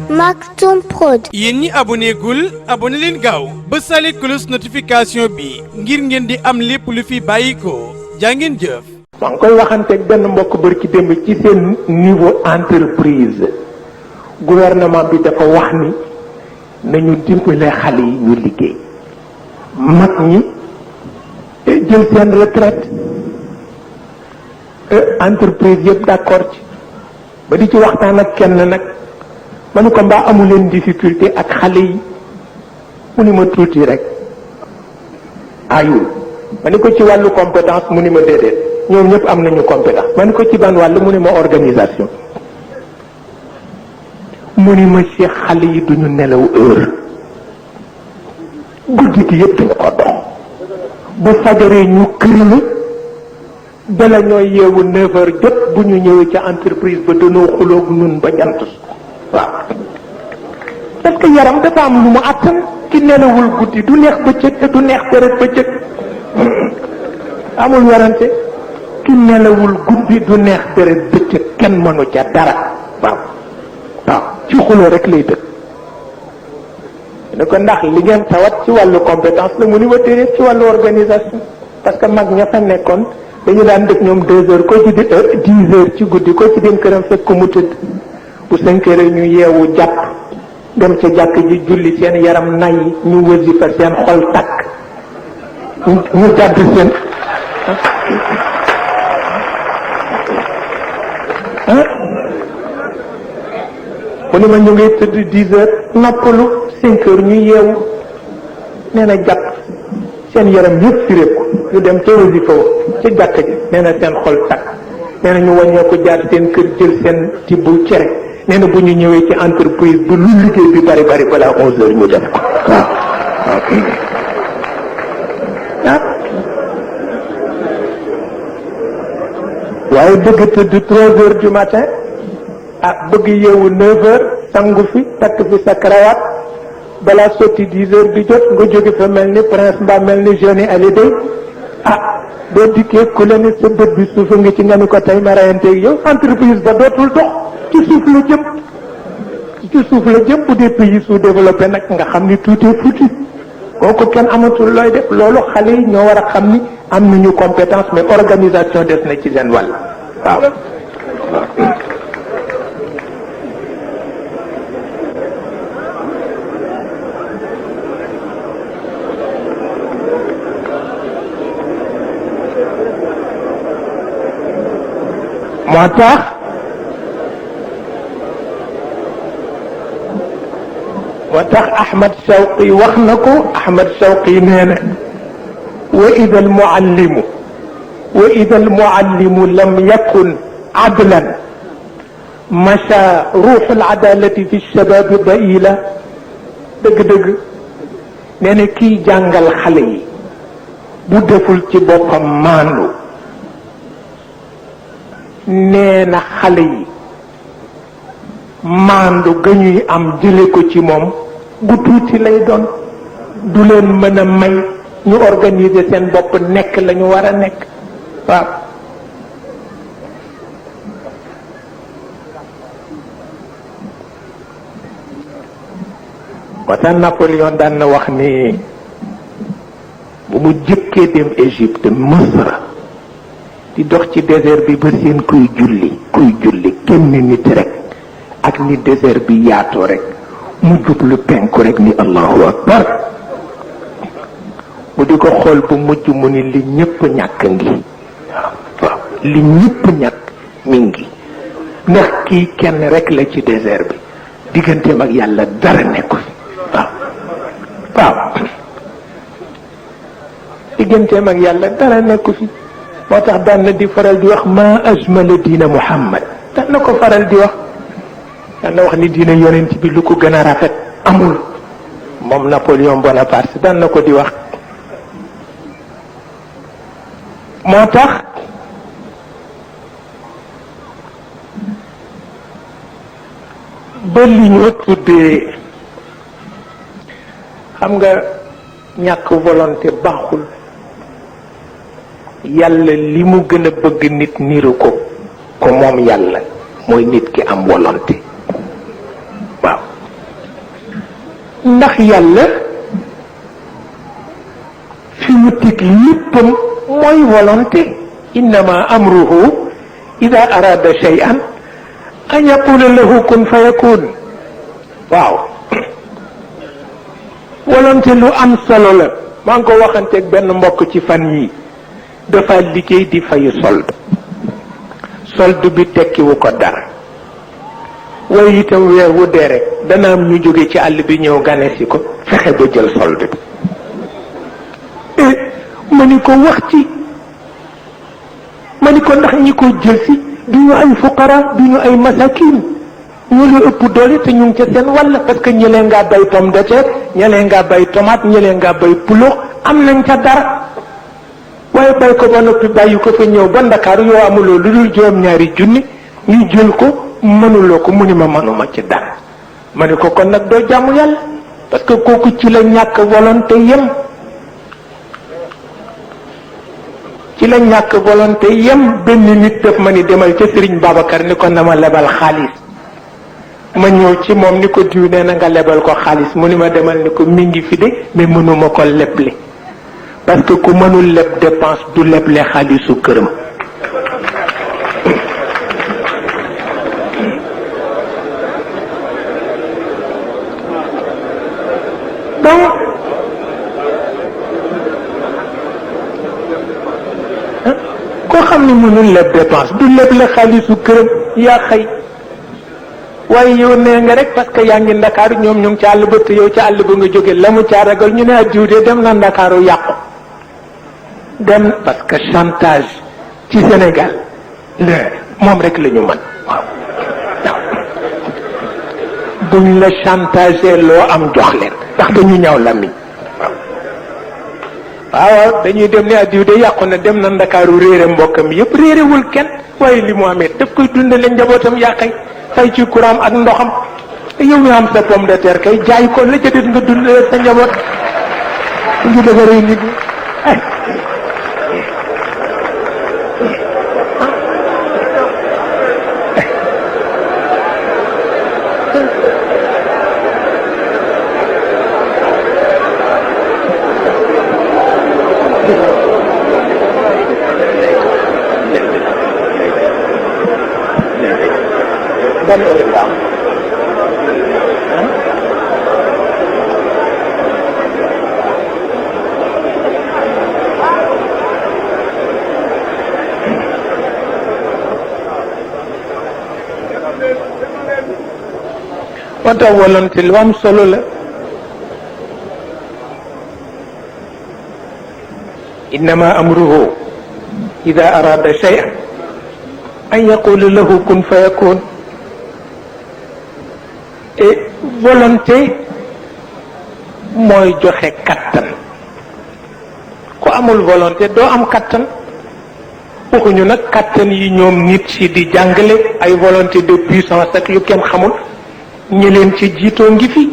Maktoum Prod. yéen ñi abonné gul abonné leen gaaw ba sale cloche notification bi ngir ngeen di am lépp lu fi bàyyi ko jàngeen jëf. maa ngi koy waxanteeg benn mbokk bër ci démb ci seen niveau entreprise gouvernement bi dafa wax ni nañu dimbale xale yi ñu liggéey mag ñi jël seen retraite entreprise yëpp d'accord ci ba di ci waxtaan ak kenn nag ma ni ko mbaa amu leen difficulté ak xale yi mu ni ma tuuti rek ayul ma ni ko ci wàllu compétence mu ni ma déedéet ñoom ñëpp am nañu compétence ma ni ko ci ban wàll mu ni ma organisation mu ni ma ci xale yi duñu nelaw heure guddi gi yëpp duñu ko dox bu fajaree ñu këriñu bala ñooy yeewu 9h jot bu ñu ñëwee ca entreprise ba dañoo xuloog nun ba jant waaw parce que yaram dafa am lu mu àttan ki nelawul guddi du neex bëccëg te du neex deret bëccëg amul warante ki nelawul guddi du neex deret bëccëg kenn mënu ca dara waaw waaw ci xuloo rek lay dëkk ne ko ndax li ngeen tawat ci wàllu compétence la mu ni ma déedéet ci wàllu organisation parce que mag ña fa nekkoon dañu daan dëkk ñoom 2h ko ci 10h ci guddi ko ci dem këram fekk ko mu tëdd bu 5h ñu yeewu jàpp dem ca jàkk ji julli seen yaram nay ñu wasifa seen xol takk ñu jàdd seen mu ni ma ñu ngay tëdd 10h noppalu 5h ñu yeewu nee na jàpp seen yaram yëpp firéeku ñu dem ca wasifa ca jàkk ji nee na seen xol takk nee na ñu wàññeeku jaar seen kër jël seen tibbu cere nee na bu ñu ñëwee ci entreprise bu lu liggéey bi bari bari balaa 11h ñu def ko waaw waaye bëgg tëdd 3h du matin bëgg yeewu 9h sangu fi takk fi sa cravate balaa sotti 10h di jot nga jóge fa mel ni prince mbaa mel ni jeune Hallyday boo dikkee ku la ne sa bët bi suufa nga ci nga ni ko tey ma rayanteeg yow entreprise ba dootul dox ci suuf la jëm bu dee pays sous-développé nag nga xam ni tout est foutu kooku kenn amatul looy def loolu xale yi ñoo war a xam ni am nañu compétence mais organisation des na ci seen wàll waaw moo tax Ahmad Shawqi wax na ko Ahmad Shawqi nee na wa ida almuallimu lam yakun adlan macha ruuxu aladalati fi shababi daila dëgg-dëgg nee na kiy jàngal xale yi bu deful ci boppam maandu nee na xale yi maandu ga ñuy am jële ko ci moom gu tuuti lay doon du leen mën a may ñu organiser seen bopp nekk la ñu war a nekk waaw wata Napoléon daan na wax ni bu mu jëkkee dem Égypte Misra di dox ci désert bi ba seen kuy julli kenn nit rek ak ni désert bi yaatoo rek mu jublu penku rek ni allahu akbar mu di ko xool bu mujj mu ni li ñëpp ñàkk ngi waaw li ñëpp ñàkk mi ngi ndax kii kenn rek la ci désert bi digganteem ak yàlla dara nekku fi waaw digganteem ak yàlla dara nekku fi moo tax daan na di faral di wax ma ajmala diina Muhammad daan na ko faral di wax daan na wax ni diina yonent bi lu ko gën a rafet amul moom Napoléon Bonaparte daan na ko di wax moo tax ba li ñoo tuddee xam nga ñàkk volonté baaxul yàlla li mu gën a bëgg nit niru ko moom yàlla mooy nit ki am volonté ndax yàlla fi mu teg léppam mooy volonté innama amruhu ida arada shay'an an yaqula lahu kun fayakun waaw volonté lu am solo la maa ngi ko waxanteeg benn mbokk ci fan yii dafa liggéey di fayu solde bi tekkiwu ko dara waaye itam weer wu dee rek dana am ñu jóge ci àll bi ñëw gane si ko fexe ba jël solde bi ma ni ko wax ci ma ni ko ndax ñi ko jël si du ñu ay fuqara du ñu ay masakin ñoo la ëpp doole te ñu ngi ca seen wàll parce que ñëlee ngaa bay pomme de terre ñëlee ngaa bay tomate ñëlee ngaa bay pulo am nañ ca dara waaye bay ko ba noppi bàyyi ko fa ñëw ba Ndakaaru yow amuloo lu dul juróom-ñaari junni ñu jël ko mënuloo ko mu ni ma mënuma ci dara ma ni ko kon nag doo jàmm yàlla parce que kooku ci la ñàkk volonté yem ci la ñàkk volonté yem benn nit def ma ni demal ca Serigne Babacar ni ko na ma lebal xaalis ma ñëw ci moom ni ko diw nee na nga lebal ko xaalis mu ni ma demal ni ko mi ngi fi de mais mënuma ko leble parce que ku mënul leb dépense du leble xaalisu këram donc koo xam ne mënul leb dépense du leble xaalisu këram yaa xëy waaye yow nee nga rek parce que yaa ngi Ndakaaru ñoom ñu ngi ci àll ba te yow ci àll ba nga jóge la mu caa ragal ñu ne addiw de dem na Ndakaaru yàqu dem parce que chantage ci Sénégal moom rek la ñu mën waaw buñ la chantage loo am jox leen ndax dañu ñaaw làmmiñ waaw dañuy dem ne addiw de yàqu na dem na Ndakaaru réere mbokkam yëpp réerewul kenn waaye li mu amee daf koy dundale njabootam yàqay fay ci courant ak ndoxam yow mi am sa pomme de terre kay jaay ko la jëdët nga dundale sa njaboot ngi defaree nit ñi wata volonté lu am solo la innama amruhu ida arada shay'an an yaqula lahu kun fayakun et volonté mooy joxe kattan ku amul volonté doo am kattan waxuñu nag kattan yi ñoom nit si di jàngale ay volonté de puissance ak yu kenn xamul ñi leen ci jiitoo ngi fi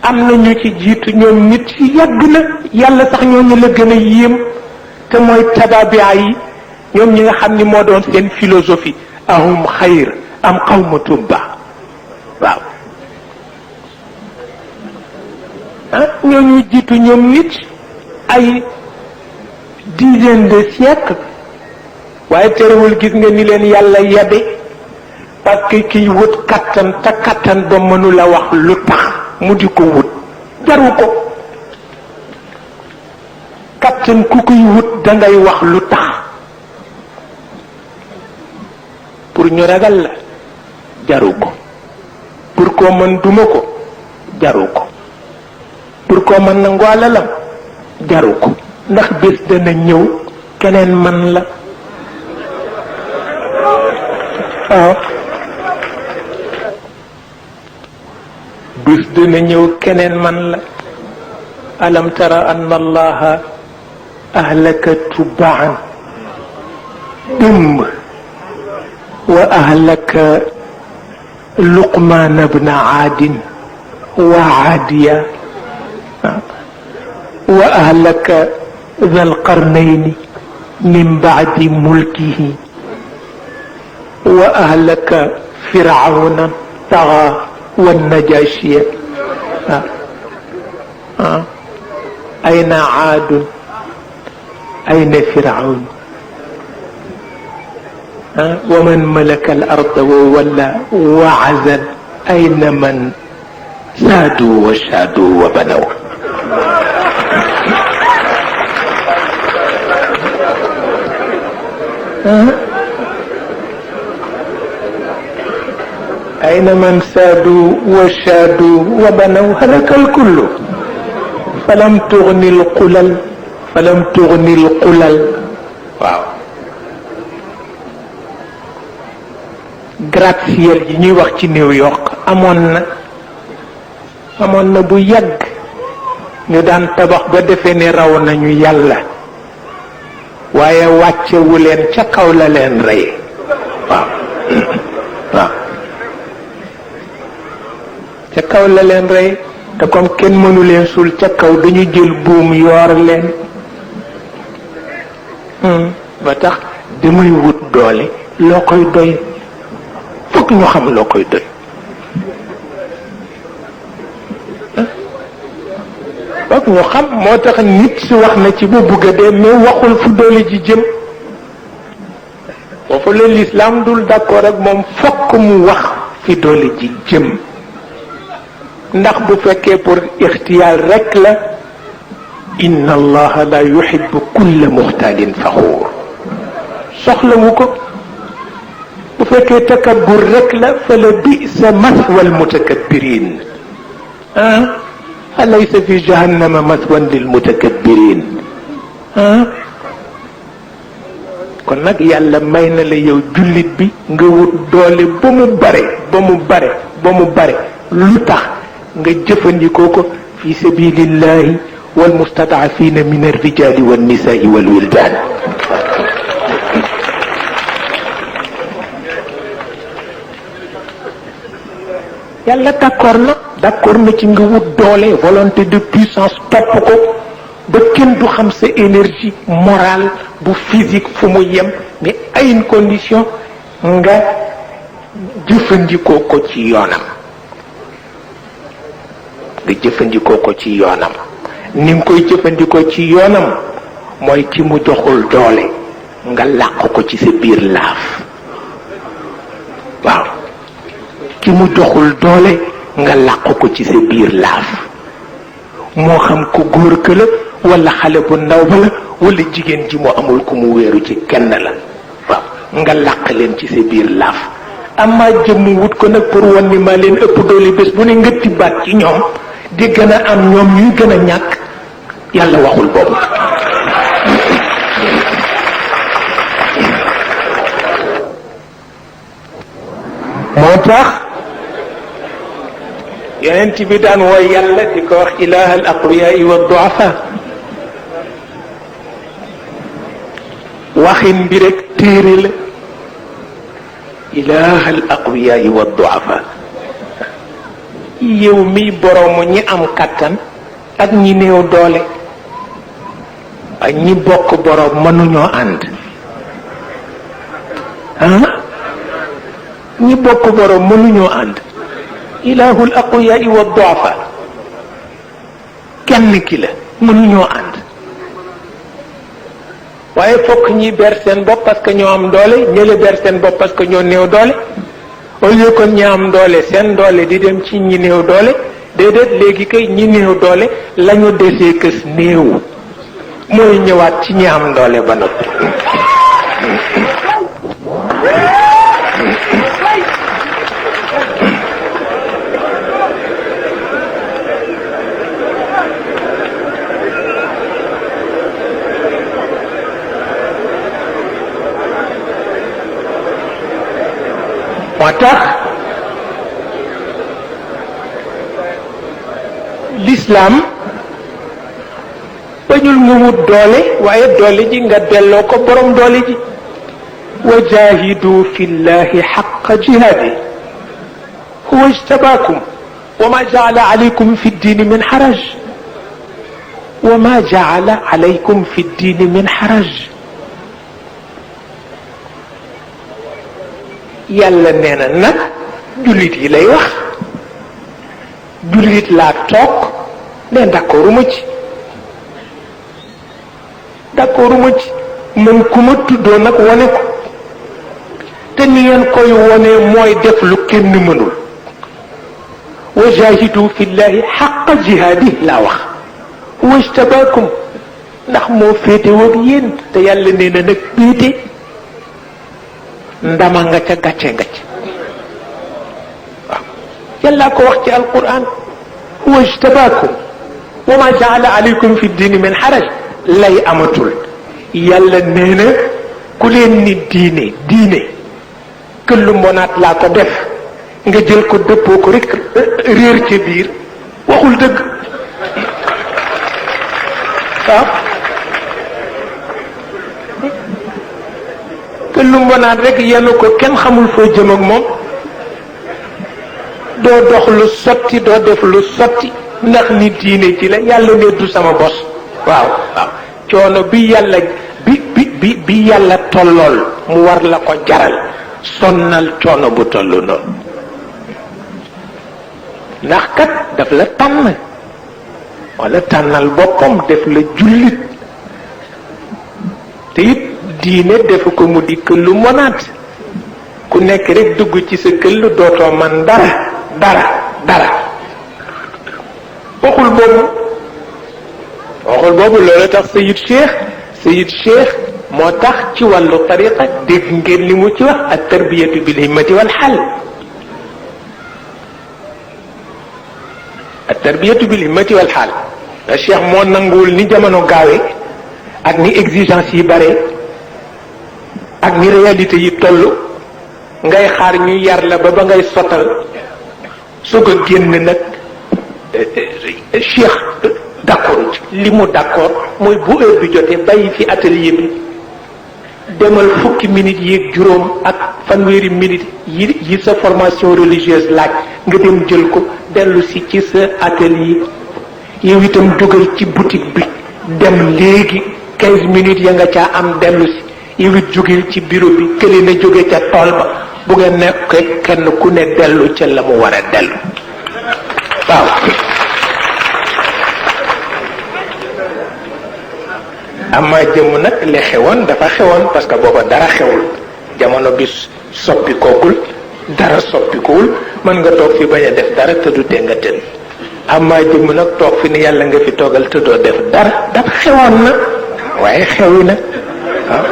am na ñu ci jiitu ñoom nit ci yàgg na yàlla sax ñooñu la gën a yéem te mooy tababia yi ñoom ñi nga xam ni moo doon seen philosophie ahum xayr am qawmu tubba waaw ñooñu jiitu ñoom nit ay dizaine de siècles waaye terewul gis nga ni leen yàlla yabe parce que kiy wut kattan te kattan ba mënula wax lu tax mu di ko wut jaru ko kattan ku koy wut dangay wax lu tax pour ñu ragal la jaru ko pour koo mën duma ko jaru ko pour koo mën nangu alalam jaru ko ndax bés dana ñëw keneen man la waaw bés dana ñëw keneen man la alam tara anna allaha ahlaka tubaan démb wa ahlaka luqman ibn aadin wa aadiya wa ahlaka dha alqarnayni min ba'di mulkihi wa ahlaka firawna taga والنجاشية ayna aadun ayna firaun wa man malaka al arda wa walla wa azal ayna man saadu wa shaadu wa banaw أين من سادوا وشادوا وبنوا هلك الكل فلم تغني القلل waaw gratte-ciel yi ñuy wax ci New York amoon na bu yàgg ñu daan tabax ba defee ne raw nañu yàlla waaye wàccewu leen ca kaw la leen rey waaw waaw ca kaw la leen rey te comme kenn mënu leen suul ca kaw dañu jël buum yoor leen ba tax damay wut doole loo koy doy fokk ñu xam loo koy doy fokk ñu xam moo tax nit si wax na ci bu bugg a dee mais waxul fu doole ji jëm foofu la l'islam dul d'accord ak moom fokk mu wax fi doole ji jëm ndax bu fekkee pour ixtiyaar rek la inna allaha la yuhibbu kulla muxtaalin faxuur soxlawu ko bu fekkee takabbur rek la fa la bisa maswa almutakabbirin alaysa fi jahannama maswan lilmutakabbirin kon nag yàlla may na la yow jullit bi nga wut doole ba mu bare lu tax nga jëfandikoo ko fi sabilillahi wal mustad'afina min ar-rijali wan nisa'i wal wildan yàlla d'accord na ci nga wut doole volonté de puissance topp ko ba kenn du xam sa énergie morale bu physique fu mu yem mais à une condition nga jëfandikoo ko ci yoonam ni nga koy jëfandikoo ci yoonam mooy ki mu joxul doole nga làq ko ci sa biir laaf waaw ki mu joxul doole nga làq ko ci sa biir laaf moo xam ku góor ka la wala xale bu ndaw ba la wala jigéen ji mu amul ku mu wéeru ci kenn la waaw nga làq leen ci sa biir laaf amaa jëmm wut ko nag pour wan ni maa leen ëpp doole bés bu ne nga tibbaat ci ñoom di gën a am ñoom ñuy gën a ñàkk yàlla waxul boobu moo tax yonent bi daan wooy yàlla di ko wax ilaha al aqwiyaa wa duafa waxin bi rek téere la ilaha al aqwiyaa wa duafa yow mi boroomu ñi am kattan ak ñi néew doole ak ñi bokk boroom mënuñoo ànd ñi bokk boroom mënuñoo ànd ilahul aqwiyaa wa duafa kenn ki la mënuñoo ànd waaye fokk ñi ber seen bopp parce que ñoo am doole ñële ber seen bopp parce que ñoo néew doole au lieu kon ñi am doole seen doole di dem ci ñi néew doole déedéet léegi kay ñi néew doole lañu desee kës néew mooy ñëwaat ci ñi am doole ba noppi moo tax l'islam bañul nga wut doole waaye doole ji nga delloo ko borom doole ji wa jahidu fi llahi xaqa jihaadi huwa ijtabaakum wa ma jaala alaykum fi ddiini min xaraj yàlla nee na nag jullit yi lay wax jullit laa toog ne d'accorduma ci man ku ma tuddoo nag wane ko te ni ngeen koy wone mooy def lu kenn mënul wa jahidu fillahi xaqa jihaadi laa wax wajtabaakum ndax moo féete woog yéen te yàlla nee na nag péete ndama nga ca gàcce nga ca waaw yàlla ko wax ci alquran wajtabaakum wa ma jaala alaykum fi diini min xaraj lay amatul yàlla nee na ku leen ni diine këllu mbonaat laa ko def nga jël ko dëppoo ko rek réer ca biir waxul dëgg waaw këllu mbonaat rek yenu ko kenn xamul foo jëm ak moom doo dox lu sotti doo def lu sotti ndax ni diine ci la yàlla ne du sama bos waaw coono bi yàlla bi yàlla tollool mu war la ko jaral sonnal coono bu tollu noonu ndax kat daf la tànn wala tànnal boppam def la jullit te it diine defu ko mu di këllu monaat ku nekk rek dugg ci sa këll dootoo man dara waxul boobu loolu tax Sayid Cheikh moo tax ci wàllu tariqa dégg ngeen li mu ci wax ak tarbiyatu bil himmati wal xal ak tarbiyatu bil himmati wal xal Cheikh moo nanguwul ni jamono gaawee ak ni exigence yi bare ak ni réalité yi toll ngay xaar ñu yar la ba ngay sottal su ko génn nag Cheikh d'accord li mu d'accord mooy bu heure bi jotee bàyyi fi atelier bi demal fukki minutes yi juróom ak fanweeri minutes yi sa formation religieuse laaj nga dem jël ko dellu si ci sa atelier yow itam dugal ci boutique bi dem léegi 15 minutes ya nga caa am dellu si yow it jógeel ci bureau bi kële na jóge ca tool ba bu ngeen nekk kenn ku ne dellu ca la mu war a dellu waaw ama jëm nag li xewoon dafa xewoon parce que booba dara xewul jamono bi soppi koogul dara soppi koogul mën nga toog fi bañ a def dara te du tee nga tëdd ama jëm nag toog fi ni yàlla nga fi toogal te doo def dara dafa xewoon na waaye xewi na waaw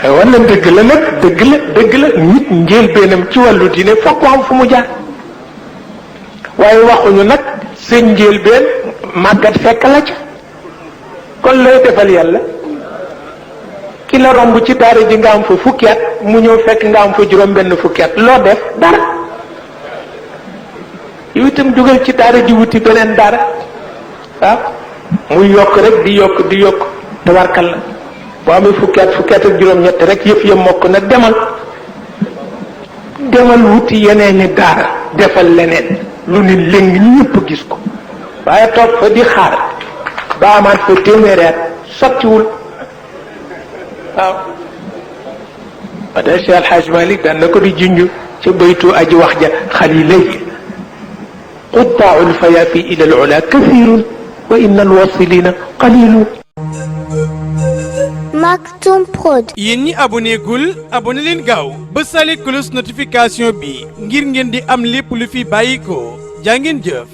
xewoon na dëgg la nag dëgg la nit njëlbeenam ci wàllu diine fokk am fu mu jaar waaye waxuñu nag seen njëlbeen màggat fekk la ca kon looy defal yàlla ki la romb ci daara ji nga am fa fukki at mu ñëw fekk nga am fa juróom benn fukki at loo def dara yow itam dugal ci daara ji wuti beneen dara waaw muy yokk rek di yokk tabarkal la boo amee fukki at ak juróom-ñett rek yëf ya mokk na demal wuti yeneeni daara defal leneen lu ni léegi ñëpp gis ko waaye toog fa di xaar ba amaat fa téeméeri at sottiwul waaw wada Cheikh Alhaj Malik daan na ko di junj ca baytu aji wax ja xalilay quttaa'ul fayafi ila al-ula kathirun wa inna al-wasilina qalilun Maktoum Prod. yéen ñi abonné leen gaaw ba sale cloche notification bi ngir ngeen di am lépp lu fi bàyyi ko jaa ngeen jëf.